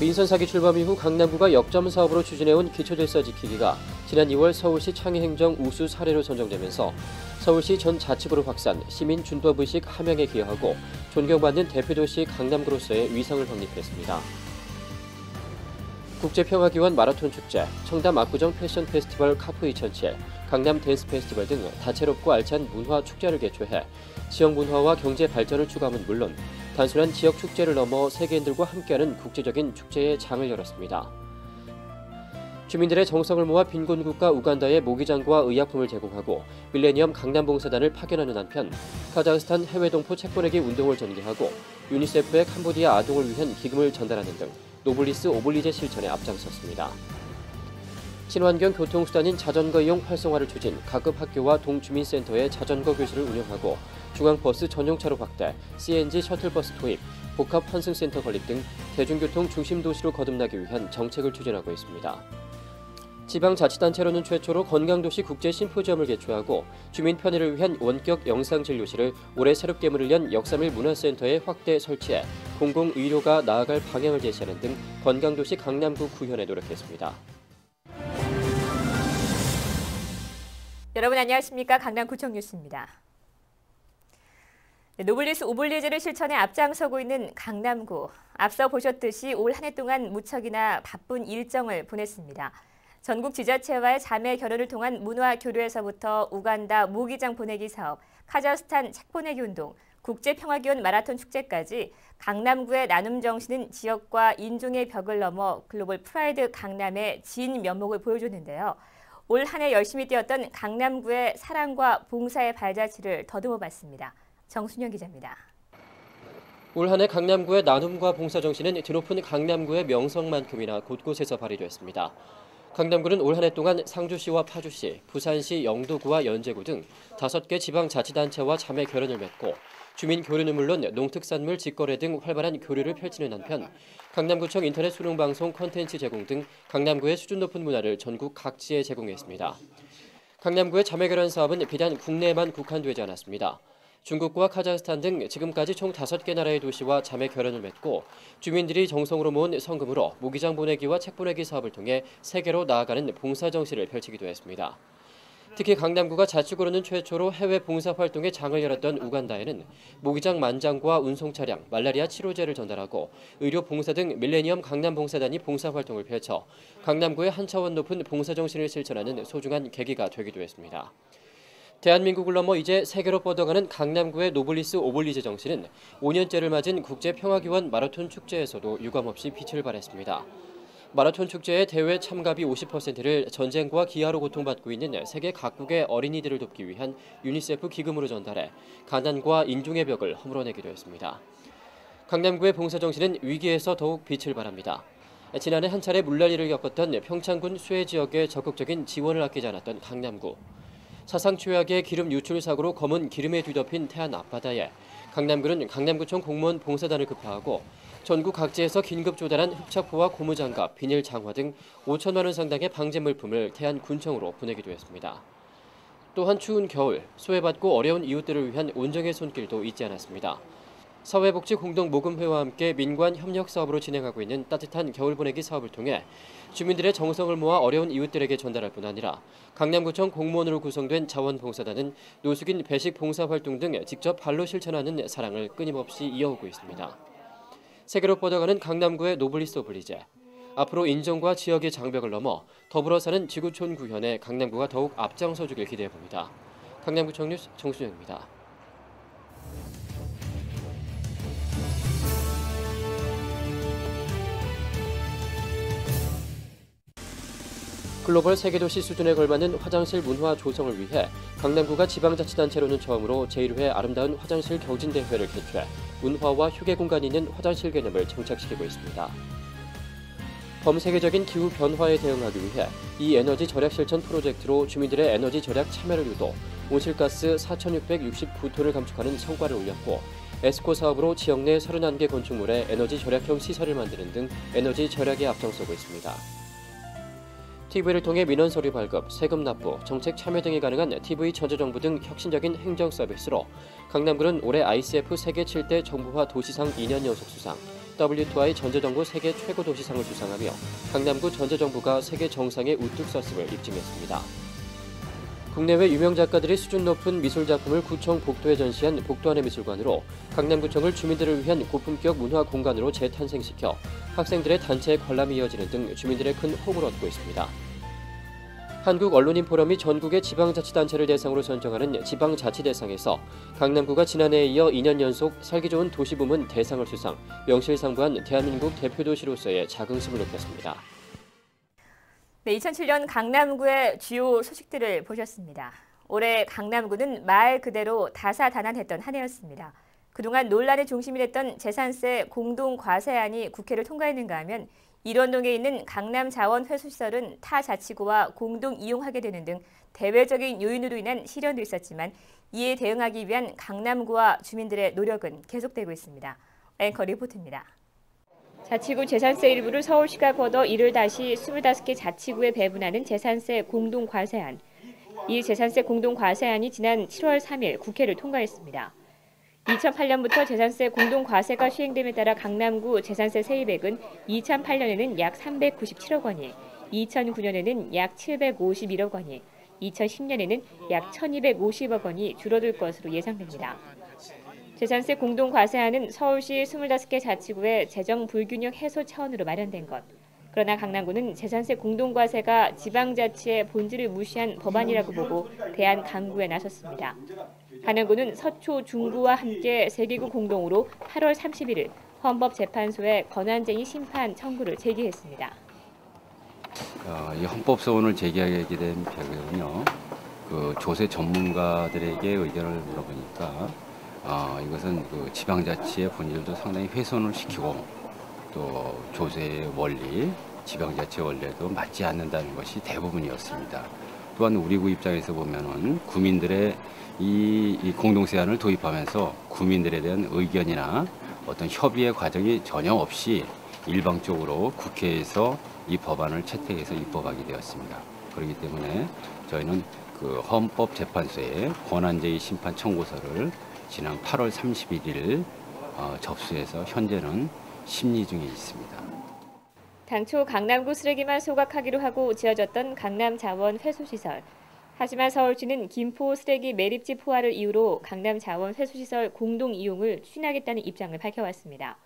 인선 사기 출범 이후 강남구가 역점 사업으로 추진해온 기초질서 지키기가 지난 2월 서울시 창의행정 우수 사례로 선정되면서 서울시 전 자치구로 확산, 시민 준법의식 함양에 기여하고 존경받는 대표도시 강남구로서의 위상을 확립했습니다. 국제평화기원 마라톤 축제, 청담 압구정 패션 페스티벌 카프 2007, 강남 댄스 페스티벌 등 다채롭고 알찬 문화 축제를 개최해 지역 문화와 경제 발전을 추구함은 물론 단순한 지역 축제를 넘어 세계인들과 함께하는 국제적인 축제의 장을 열었습니다. 주민들의 정성을 모아 빈곤 국가 우간다에 모기장과 의약품을 제공하고 밀레니엄 강남봉사단을 파견하는 한편 카자흐스탄 해외 동포 책 보내기 운동을 전개하고 유니세프의 캄보디아 아동을 위한 기금을 전달하는 등 노블리스 오블리제 실천에 앞장섰습니다. 친환경 교통수단인 자전거 이용 활성화를 추진 각급 학교와 동주민센터에 자전거 교실을 운영하고 중앙버스 전용차로 확대, CNG 셔틀버스 도입, 복합 환승센터 건립 등 대중교통 중심 도시로 거듭나기 위한 정책을 추진하고 있습니다. 지방자치단체로는 최초로 건강도시 국제심포지엄을 개최하고 주민 편의를 위한 원격 영상진료실을 올해 새롭게 문을 연 역삼일 문화센터에 확대 설치해 공공의료가 나아갈 방향을 제시하는 등 건강도시 강남구 구현에 노력했습니다. 여러분 안녕하십니까? 강남구청 뉴스입니다. 노블리스 오블리제를 실천에 앞장서고 있는 강남구. 앞서 보셨듯이 올 한 해 동안 무척이나 바쁜 일정을 보냈습니다. 전국 지자체와의 자매 결연을 통한 문화 교류에서부터 우간다 모기장 보내기 사업, 카자흐스탄 책 보내기 운동, 국제평화기원 마라톤 축제까지 강남구의 나눔 정신은 지역과 인종의 벽을 넘어 글로벌 프라이드 강남의 진 면목을 보여줬는데요. 올 한 해 열심히 뛰었던 강남구의 사랑과 봉사의 발자취를 더듬어 봤습니다. 정순영 기자입니다. 올 한 해 강남구의 나눔과 봉사 정신은 드높은 강남구의 명성만큼이나 곳곳에서 발휘됐습니다. 강남구는 올 한 해 동안 상주시와 파주시, 부산시, 영도구와 연제구 등 5개 지방자치단체와 자매 결연을 맺고 주민 교류는 물론 농특산물 직거래 등 활발한 교류를 펼치는 한편 강남구청 인터넷 수능방송 콘텐츠 제공 등 강남구의 수준 높은 문화를 전국 각지에 제공했습니다. 강남구의 자매 결연 사업은 비단 국내에만 국한되지 않았습니다. 중국과 카자흐스탄 등 지금까지 총 5개 나라의 도시와 자매 결연을 맺고 주민들이 정성으로 모은 성금으로 모기장 보내기와 책 보내기 사업을 통해 세계로 나아가는 봉사 정신을 펼치기도 했습니다. 특히 강남구가 자치구로는 최초로 해외 봉사 활동에 장을 열었던 우간다에는 모기장 만장과 운송 차량, 말라리아 치료제를 전달하고 의료 봉사 등 밀레니엄 강남봉사단이 봉사 활동을 펼쳐 강남구의 한 차원 높은 봉사 정신을 실천하는 소중한 계기가 되기도 했습니다. 대한민국을 넘어 이제 세계로 뻗어가는 강남구의 노블리스 오블리제 정신은 5년째를 맞은 국제평화기원 마라톤 축제에서도 유감없이 빛을 발했습니다. 마라톤 축제의 대회 참가비 50%를 전쟁과 기아로 고통받고 있는 세계 각국의 어린이들을 돕기 위한 유니세프 기금으로 전달해 가난과 인종의 벽을 허물어내기도 했습니다. 강남구의 봉사정신은 위기에서 더욱 빛을 발합니다. 지난해 한 차례 물난리를 겪었던 평창군 수해 지역에 적극적인 지원을 아끼지 않았던 강남구. 사상 최악의 기름 유출 사고로 검은 기름에 뒤덮인 태안 앞바다에 강남구는 강남구청 공무원 봉사단을 급파하고 전국 각지에서 긴급 조달한 흡착포와 고무장갑, 비닐 장화 등 5천만 원 상당의 방제 물품을 태안 군청으로 보내기도 했습니다. 또한 추운 겨울, 소외받고 어려운 이웃들을 위한 온정의 손길도 잊지 않았습니다. 사회복지공동모금회와 함께 민관 협력 사업으로 진행하고 있는 따뜻한 겨울 보내기 사업을 통해 주민들의 정성을 모아 어려운 이웃들에게 전달할 뿐 아니라 강남구청 공무원으로 구성된 자원봉사단은 노숙인 배식 봉사 활동 등 직접 발로 실천하는 사랑을 끊임없이 이어오고 있습니다. 세계로 뻗어가는 강남구의 노블리스 오블리제. 앞으로 인종과 지역의 장벽을 넘어 더불어 사는 지구촌 구현에 강남구가 더욱 앞장서주길 기대해봅니다. 강남구청 뉴스 정순영입니다. 글로벌 세계도시 수준에 걸맞는 화장실 문화 조성을 위해 강남구가 지방자치단체로는 처음으로 제1회 아름다운 화장실 경진대회를 개최해 문화와 휴게 공간이 있는 화장실 개념을 정착시키고 있습니다. 범세계적인 기후 변화에 대응하기 위해 이 에너지 절약 실천 프로젝트로 주민들의 에너지 절약 참여를 유도, 온실가스 4,669톤을 감축하는 성과를 올렸고 에스코 사업으로 지역 내 31개 건축물에 에너지 절약형 시설을 만드는 등 에너지 절약에 앞장서고 있습니다. TV를 통해 민원 서류 발급, 세금 납부, 정책 참여 등이 가능한 TV 전자정부 등 혁신적인 행정 서비스로 강남구는 올해 ICF 세계 7대 정부화 도시상 2년 연속 수상, W2I 전자정부 세계 최고 도시상을 수상하며 강남구 전자정부가 세계 정상에 우뚝 섰음을 입증했습니다. 국내외 유명 작가들이 수준 높은 미술 작품을 구청 복도에 전시한 복도안의 미술관으로 강남구청을 주민들을 위한 고품격 문화 공간으로 재탄생시켜 학생들의 단체 관람이 이어지는 등 주민들의 큰 호응을 얻고 있습니다. 한국언론인포럼이 전국의 지방자치단체를 대상으로 선정하는 지방자치대상에서 강남구가 지난해에 이어 2년 연속 살기 좋은 도시부문 대상을 수상, 명실상부한 대한민국 대표도시로서의 자긍심을 높였습니다. 네, 2007년 강남구의 주요 소식들을 보셨습니다. 올해 강남구는 말 그대로 다사다난했던 한 해였습니다. 그동안 논란의 중심이 됐던 재산세 공동과세안이 국회를 통과했는가 하면 일원동에 있는 강남자원회수시설은 타 자치구와 공동 이용하게 되는 등 대외적인 요인으로 인한 실현도 있었지만 이에 대응하기 위한 강남구와 주민들의 노력은 계속되고 있습니다. 앵커 리포트입니다. 자치구 재산세 일부를 서울시가 걷어 이를 다시 25개 자치구에 배분하는 재산세 공동과세안. 이 재산세 공동과세안이 지난 7월 3일 국회를 통과했습니다. 2008년부터 재산세 공동과세가 시행됨에 따라 강남구 재산세 세입액은 2008년에는 약 397억 원이, 2009년에는 약 751억 원이, 2010년에는 약 1250억 원이 줄어들 것으로 예상됩니다. 재산세 공동과세안은 서울시 25개 자치구의 재정 불균형 해소 차원으로 마련된 것. 그러나 강남구는 재산세 공동과세가 지방자치의 본질을 무시한 법안이라고 보고 대안 강구에 나섰습니다. 강남구는 서초 중구와 함께 세 개구 공동으로 8월 31일 헌법재판소에 권한쟁의 심판 청구를 제기했습니다. 이 헌법소원을 제기하게 된 배경은요, 조세 전문가들에게 의견을 물어보니까 이것은 지방자치의 본질도 상당히 훼손을 시키고 또 조세의 원리, 지방자치 원리에도 맞지 않는다는 것이 대부분이었습니다. 또한 우리 구 입장에서 보면은 구민들의 이 공동세안을 도입하면서 구민들에 대한 의견이나 어떤 협의의 과정이 전혀 없이 일방적으로 국회에서 이 법안을 채택해서 입법하게 되었습니다. 그렇기 때문에 저희는 헌법재판소에 권한제의 심판 청구서를 지난 8월 31일 접수해서 현재는 심리 중에 있습니다. 당초 강남구 쓰레기만 소각하기로 하고 지어졌던 강남자원회수시설. 하지만 서울시는 김포 쓰레기 매립지 포화를 이유로 강남자원회수시설 공동 이용을 추진하겠다는 입장을 밝혀왔습니다.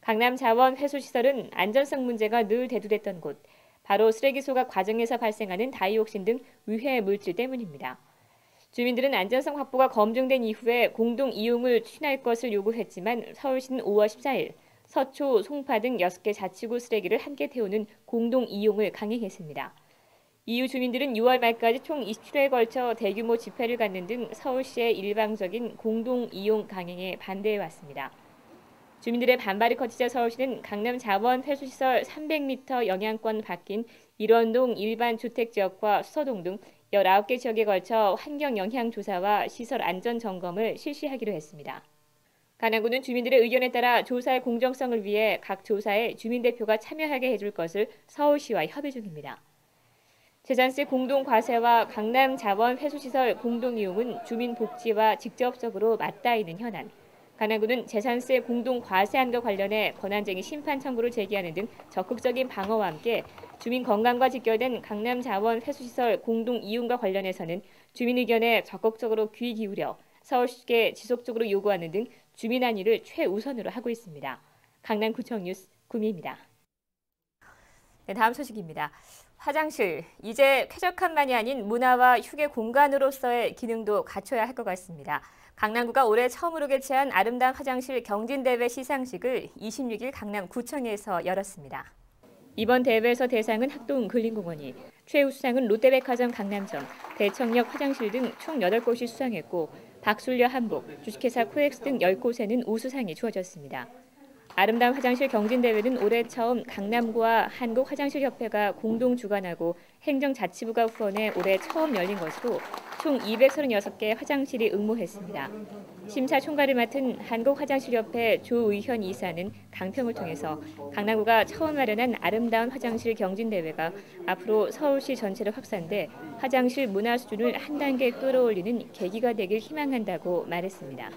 강남자원회수시설은 안전성 문제가 늘 대두됐던 곳, 바로 쓰레기 소각 과정에서 발생하는 다이옥신 등 위해 물질 때문입니다. 주민들은 안전성 확보가 검증된 이후에 공동 이용을 추진할 것을 요구했지만 서울시는 5월 14일 서초, 송파 등 6개 자치구 쓰레기를 함께 태우는 공동 이용을 강행했습니다. 이후 주민들은 6월 말까지 총 27회에 걸쳐 대규모 집회를 갖는 등 서울시의 일방적인 공동 이용 강행에 반대해왔습니다. 주민들의 반발이 커지자 서울시는 강남자원회수시설 300m 영향권 바뀐 일원동 일반 주택지역과 수서동 등 19개 지역에 걸쳐 환경영향조사와 시설 안전점검을 실시하기로 했습니다. 강남구는 주민들의 의견에 따라 조사의 공정성을 위해 각 조사에 주민대표가 참여하게 해줄 것을 서울시와 협의 중입니다. 재산세 공동과세와 강남자원회수시설 공동이용은 주민복지와 직접적으로 맞닿아 있는 현안. 강남구는 재산세 공동과세안과 관련해 권한쟁의 심판 청구를 제기하는 등 적극적인 방어와 함께 주민 건강과 직결된 강남자원회수시설 공동이용과 관련해서는 주민 의견에 적극적으로 귀 기울여 서울시께 지속적으로 요구하는 등 주민 안위를 최우선으로 하고 있습니다. 강남구청 뉴스 구미입니다. 네, 다음 소식입니다. 화장실, 이제 쾌적함만이 아닌 문화와 휴게 공간으로서의 기능도 갖춰야 할 것 같습니다. 강남구가 올해 처음으로 개최한 아름다운 화장실 경진대회 시상식을 26일 강남구청에서 열었습니다. 이번 대회에서 대상은 학동근린공원이, 최우수상은 롯데백화점 강남점, 대청역 화장실 등 총 8곳이 수상했고 박술려 한복, 주식회사 코엑스 등 10곳에는 우수상이 주어졌습니다. 아름다운 화장실 경진대회는 올해 처음 강남구와 한국화장실협회가 공동 주관하고 행정자치부가 후원해 올해 처음 열린 것으로 총 236개 화장실이 응모했습니다. 심사 총괄을 맡은 한국화장실협회 조의현 이사는 강평을 통해서 강남구가 처음 마련한 아름다운 화장실 경진대회가 앞으로 서울시 전체로 확산돼 화장실 문화 수준을 한 단계 끌어올리는 계기가 되길 희망한다고 말했습니다.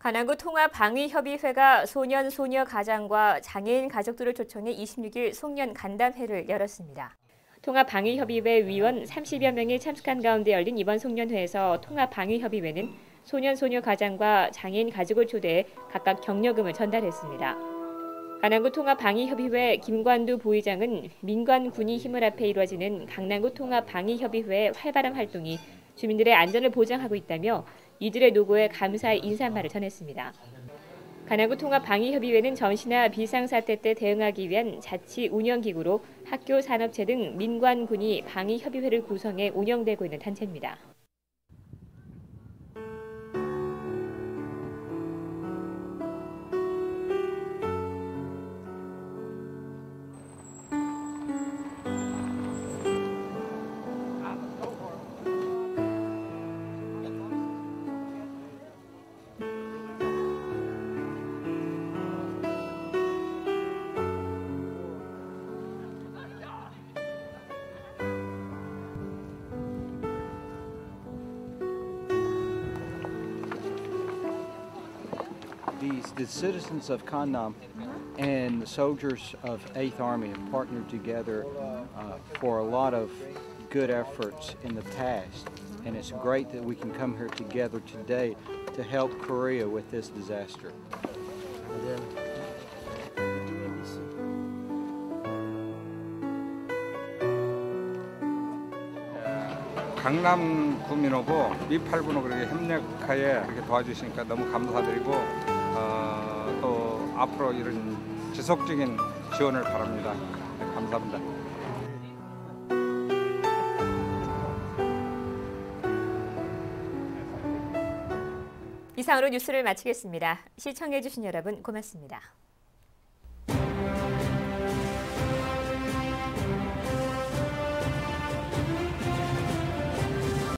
간암구 통합방위협의회가 소년, 소녀 가장과 장애인 가족들을 초청해 26일 송년 간담회를 열었습니다. 통합방위협의회 위원 30여 명이 참석한 가운데 열린 이번 송년회에서 통합방위협의회는 소년, 소녀 가장과 장애인 가족을 초대해 각각 격려금을 전달했습니다. 간암구 통합방위협의회 김관두 부의장은 민관 군이 힘을 합해 이루어지는 강남구 통합방위협의회의 활발한 활동이 주민들의 안전을 보장하고 있다며 이들의 노고에 감사의 인사말을 전했습니다. 간암구 통합방위협의회는 전시나 비상사태 때 대응하기 위한 자치 운영기구로 학교, 산업체 등 민관, 군이 방위협의회를 구성해 운영되고 있는 단체입니다. The citizens of Kannam and the soldiers of 8th Army have partnered together for a lot of good efforts in the past, and it's great that we can come here together today to help Korea with this disaster. 강남 구민하고 미8군하고 그렇게 협력하에 그렇게 도와주시니까 너무 감사드리고 또 앞으로 이런 지속적인 지원을 바랍니다. 네, 감사합니다. 이상으로 뉴스를 마치겠습니다. 시청해주신 여러분 고맙습니다.